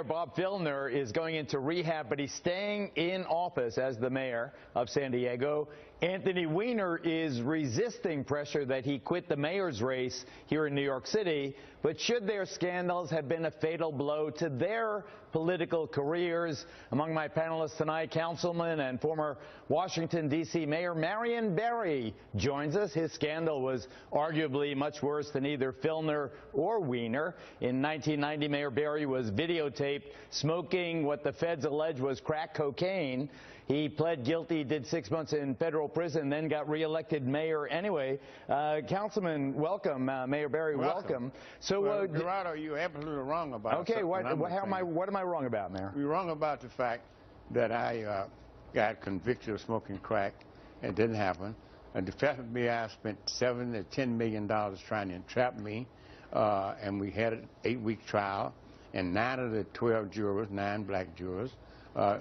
Bob Filner is going into rehab, but he's staying in office as the mayor of San Diego. Anthony Weiner is resisting pressure that he quit the mayor's race here in New York City. But should their scandals have been a fatal blow to their political careers? Among my panelists tonight, Councilman and former Washington, D.C. Mayor Marian Barry joins us. His scandal was arguably much worse than either Filner or Weiner. In 1990, Mayor Barry was videotaped smoking what the feds allege was crack cocaine. He pled guilty, did 6 months in federal prison, then got reelected mayor anyway. Councilman, welcome. Mayor Barry, welcome. So, Geraldo, you're absolutely wrong about it. Okay, what am I wrong about, Mayor? You're wrong about the fact that I got convicted of smoking crack. It didn't happen. The FBI spent $7 to $10 million trying to entrap me, and we had an 8-week trial, and 9 of the 12 jurors, 9 black jurors,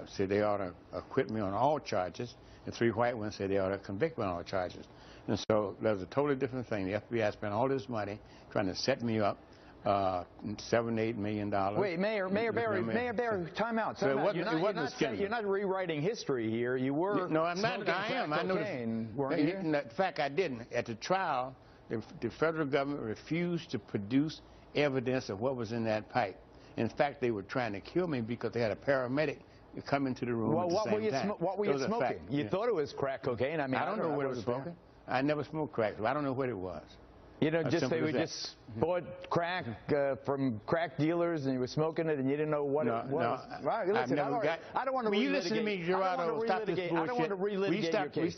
said they ought to acquit me on all charges, and 3 white ones said they ought to convict me on all charges. And so that was a totally different thing. The FBI spent all this money trying to set me up, $7 to $8 million. Wait, Mayor Barry, time out. So you're not rewriting history here. You were. No, I'm not. I am. I know. In fact, I didn't. At the trial, the federal government refused to produce evidence of what was in that pipe. In fact, they were trying to kill me because they had a paramedic come into the room at the same time. What were you smoking? You thought it was crack cocaine. I mean, I don't know what it was smoking. I never smoked crack, so I don't know what it was. You know, just they just bought crack from crack dealers, and you were smoking it, and you didn't know what it was. No, right, listen, I don't want to relitigate. You listen to me, Geraldo. Stop this bullshit. I don't want to relitigate your case.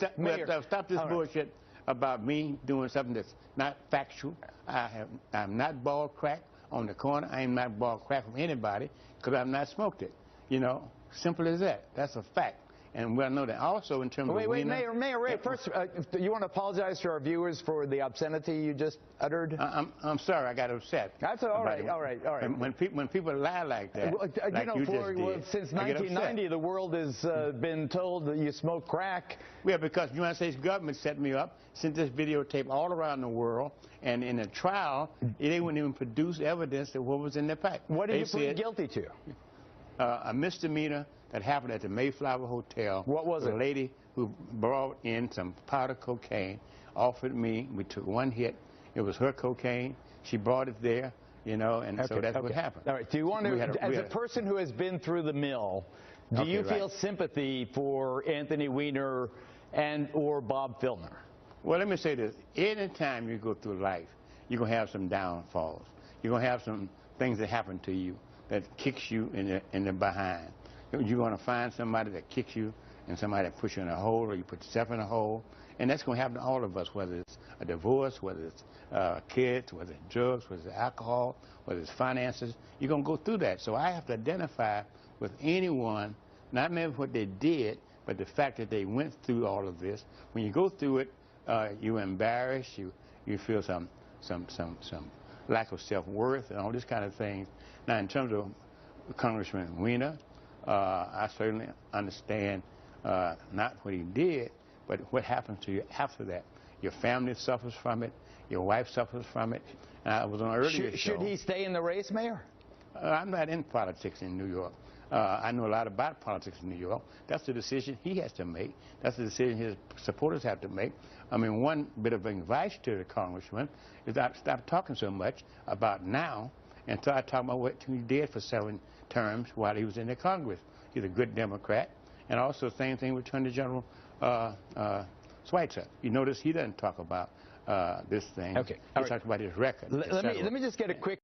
Stop this bullshit about me doing something that's not factual. I'm not bought crack on the corner. I am not bought crack from anybody because I've not smoked it. You know, simple as that. That's a fact. And we'll know that also in terms of Mayor Ray, first, you want to apologize to our viewers for the obscenity you just uttered? I'm sorry, I got upset. That's all right. When people lie like that, since 1990, the world has been told that you smoke crack. Yeah, because the United States government set me up, sent this videotape all around the world, and in a trial, they wouldn't even produce evidence of what was in the pipe. What did you plead guilty to? A misdemeanor that happened at the Mayflower Hotel. What was it? A lady who brought in some powder cocaine, offered me. We took 1 hit. It was her cocaine. She brought it there, you know, and so that's what happened. All right. Do you want to, as a person who has been through the mill, do you feel sympathy for Anthony Weiner or Bob Filner? Well, let me say this. Any time you go through life, you're going to have some downfalls. You're going to have some things that happen to you that kicks you in the behind. You're going to find somebody that kicks you and somebody that puts you in a hole, or you put yourself in a hole. And that's going to happen to all of us, whether it's a divorce, whether it's kids, whether it's drugs, whether it's alcohol, whether it's finances. You're going to go through that. So I have to identify with anyone, not maybe what they did, but the fact that they went through all of this. When you go through it, you're embarrassed, you feel some lack of self-worth and all these kind of things. Now, in terms of Congressman Weiner, I certainly understand not what he did, but what happens to you after that. Your family suffers from it. Your wife suffers from it. I was on an earlier show. Should he stay in the race, Mayor? I'm not in politics in New York. I know a lot about politics in New York. That's the decision he has to make. That's the decision his supporters have to make. I mean, one bit of advice to the congressman is that stop talking so much about now and start talking about what he did for 7 terms while he was in the Congress. He's a good Democrat. And also, same thing with Attorney General Schweitzer. You notice he doesn't talk about this thing. Okay. He talks about his record. Let me just get a quick